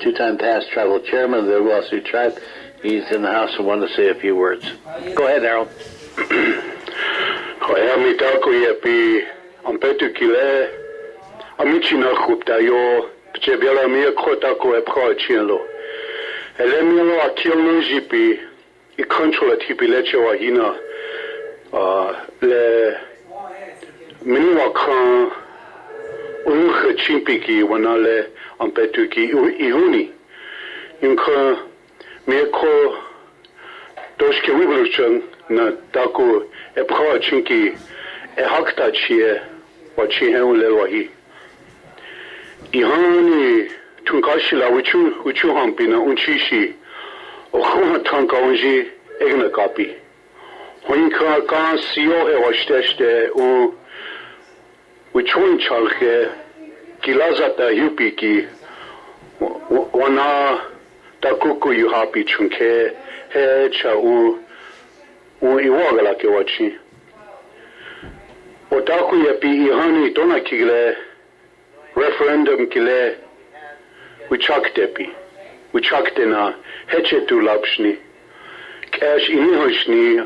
two-time past tribal chairman of the Oglala Sioux tribe. He's in the house and wanted to say a few words. Go ahead, Harold. Chimpiki wanale ampetuki ihuni inka meko doshke wibluchang na taku epra chinki e hakta chie wachi henle wahi ihani tunkashila wichu hampina unchishi okhuna tanka unji egna kapi hoinka ka sio e washteste u wichun chalke kilazata yupiki wana takuku yuhapi chunke he cha u iwagala ke wachi otaku yapi ihani tona kile referendum kile wichakte na heche tu lapshni cash inihoshni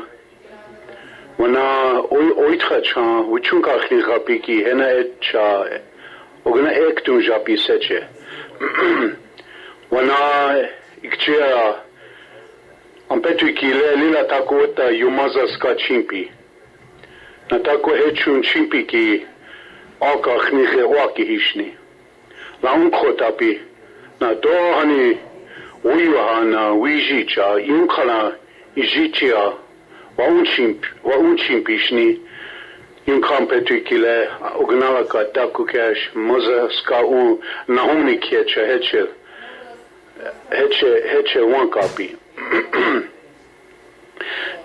wana oitcha cha wichunka khni khapiki hena etcha ogna ektum japi seche wana ikchea ampetu kile lila takota yumaza ska chimpi na tako hechun chimpi ki aka khnihe waki hishni la unkotapi na do hani uyuhana wijicha yunkala ijichia wa unchimpishni Inkompetu kile Oglala Lakota Cash Moza ska u Nahomni Kiecha Heche one copy.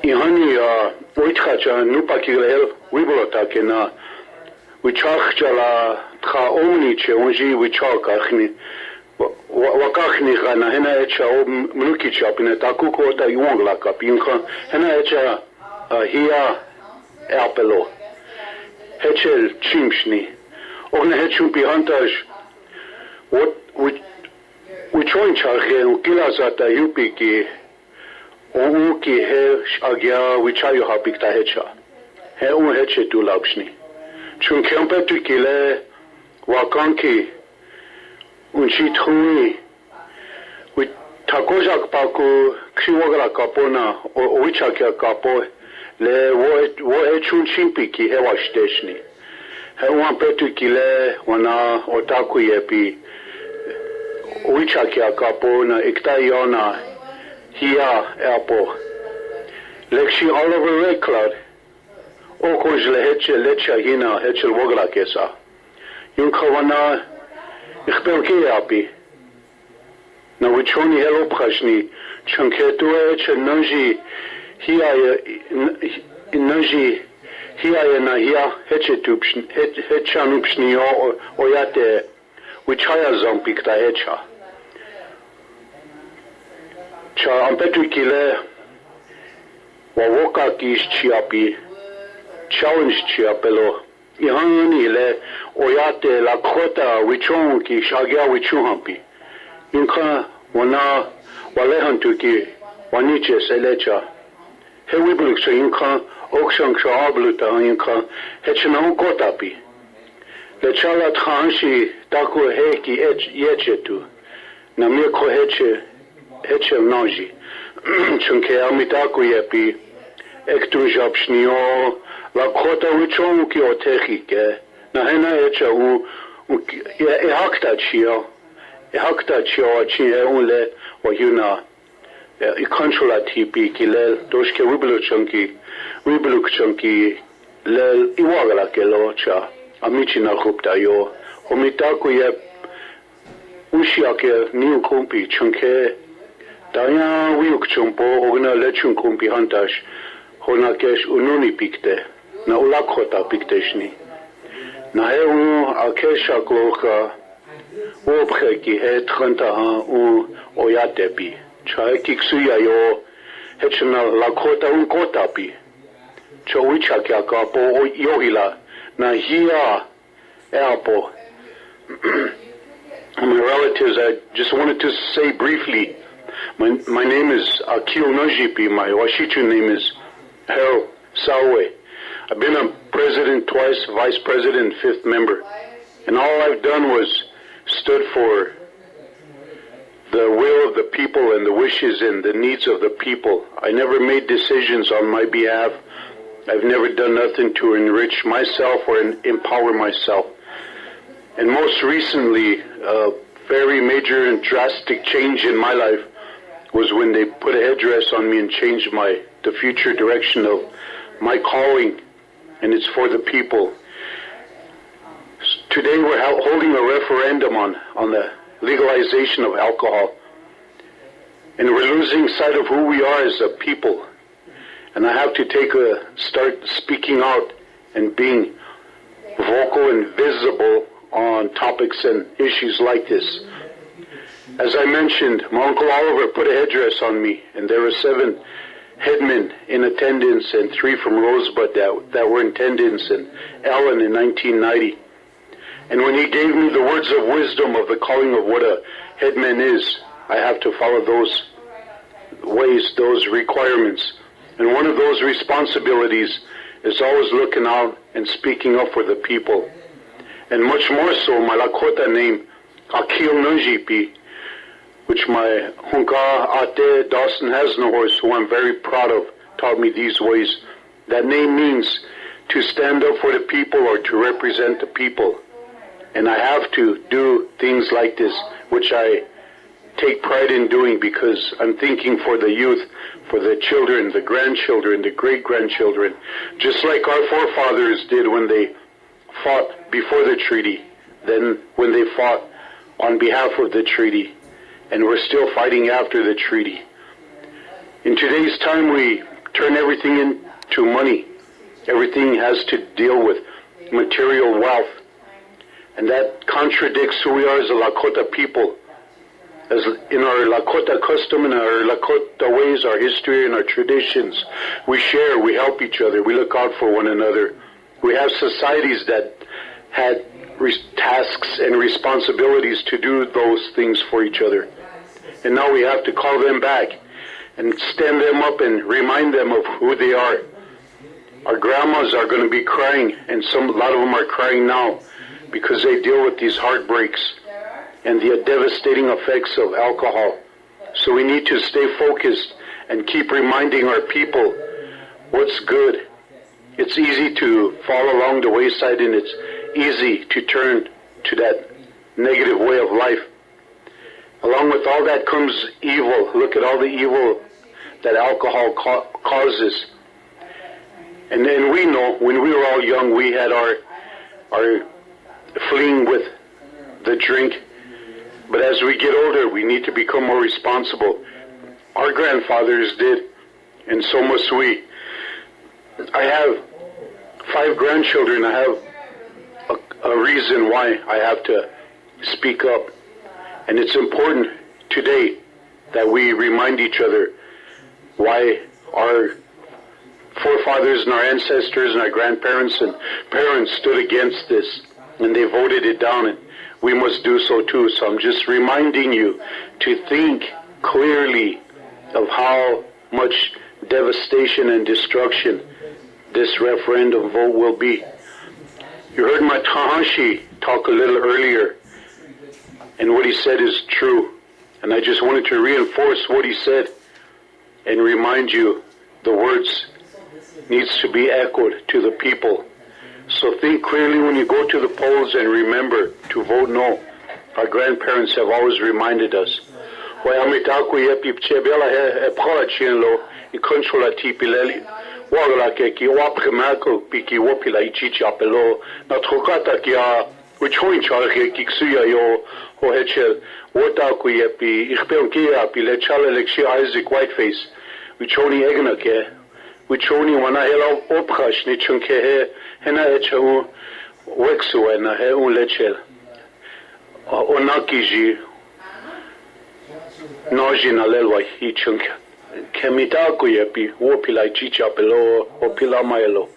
Ihani oitchacha nupakile el wibolotake na wichachchala tra omniche onji wichakachni wakachni gana hena echa mnukicha pina takuko ta Oglala kapi hena echa hia apelo Hechel chimshni. Ogna hechum pihantaj. What we join charge kilazata yupiki. Uki he agya wichayo hapikta hecha. He heche tu lapshni. Chun kempetu kile wakanki unchithui. We takojak paku kriwagala kapona wichakya kapo. Le wo echun chimpiki he washteshni he wan petu kile wana otaku yepi wichaki akapo na iktayona hia apo lekshi Oliver Redcloud okojle heche lecha hina heche Oglala kesa yunka wana ikhbelki api na wichoni helo prashni chunketu eche nanji Hia na hia hechanupshni oyate wichaya zompikta hecha. Cha ampetu kile wawoka kish chiapi challenge chiapelo ihani le oyate Lakota wichon ki shagya wichuhampi. Inka wana walehantu ki waniche selecha. He wibluk so yinka okshang shaabluta yinka hechna kotapi le chala transhi taku heki yechetu na meko heche noji chunke amitaku yepi ektu japshnio Lakota wichon ki otechike na hena hecha hakta chio achi unle wayuna ikontrola tipi kile doshke wibluk chunki le iwagala kelo cha amici na khupta yo omitaku ye ushiake niu kumpi chunke daya wiuk chumpo ogna lechun kumpi hantash honakesh ununi pikte na Lakota pikteshni na heu akesha kloka opkheki he tranta oyatepi Chai kiksuya yo hechna Lakota kotapi chowichakya kapo yohila na hia apo my relatives, I just wanted to say briefly, my name is KILI. My Washichu name is Selway. I've been a president twice, vice president, fifth member. And all I've done was stood for the will of the people and the wishes and the needs of the people. I never made decisions on my behalf. I've never done nothing to enrich myself or empower myself. And most recently, a very major and drastic change in my life was when they put a headdress on me and changed the future direction of my calling, and it's for the people. Today we're holding a referendum on the legalization of alcohol, and we're losing sight of who we are as a people. And I have to start speaking out and being vocal and visible on topics and issues like this. As I mentioned, my Uncle Oliver put a headdress on me, and there were 7 headmen in attendance and 3 from Rosebud that were in attendance, and Ellen in 1990. And when he gave me the words of wisdom of the calling of what a headman is, I have to follow those ways, those requirements. And one of those responsibilities is always looking out and speaking up for the people. And much more so, my Lakota name, KILI, which my Hunka Ate Dawson Hasnahorse, who I'm very proud of, taught me these ways. That name means to stand up for the people or to represent the people. And I have to do things like this, which I take pride in doing, because I'm thinking for the youth, for the children, the grandchildren, the great-grandchildren, just like our forefathers did when they fought before the treaty, then when they fought on behalf of the treaty, and we're still fighting after the treaty. In today's time, we turn everything into money. Everything has to deal with material wealth, and that contradicts who we are as a Lakota people. As in our Lakota custom and our Lakota ways, our history and our traditions, we share, we help each other, we look out for one another. We have societies that had tasks and responsibilities to do those things for each other. And now we have to call them back and stand them up and remind them of who they are. Our grandmas are going to be crying, and a lot of them are crying now because they deal with these heartbreaks and the devastating effects of alcohol. So we need to stay focused and keep reminding our people what's good. It's easy to fall along the wayside, and it's easy to turn to that negative way of life. Along with all that comes evil. Look at all the evil that alcohol causes. And then we know, when we were all young, we had our fleeing with the drink. But as we get older, we need to become more responsible. Our grandfathers did, and so must we. I have 5 grandchildren. I have a reason why I have to speak up. And it's important today that we remind each other why our forefathers and our ancestors and our grandparents and parents stood against this, and they voted it down, and we must do so too. So I'm just reminding you to think clearly of how much devastation and destruction this referendum vote will be. You heard my Tahashi talk a little earlier, and what he said is true. And I just wanted to reinforce what he said and remind you the words needs to be echoed to the people. So think clearly when you go to the polls, and remember to vote no. Our grandparents have always reminded us. Isaac Whiteface, Wichoni wana hela opchash ni chunke hena echu wexu na he un lechel onakiji noji na lelwa hi chunke kemita ku yepi wopila chicha pelo opila maelo.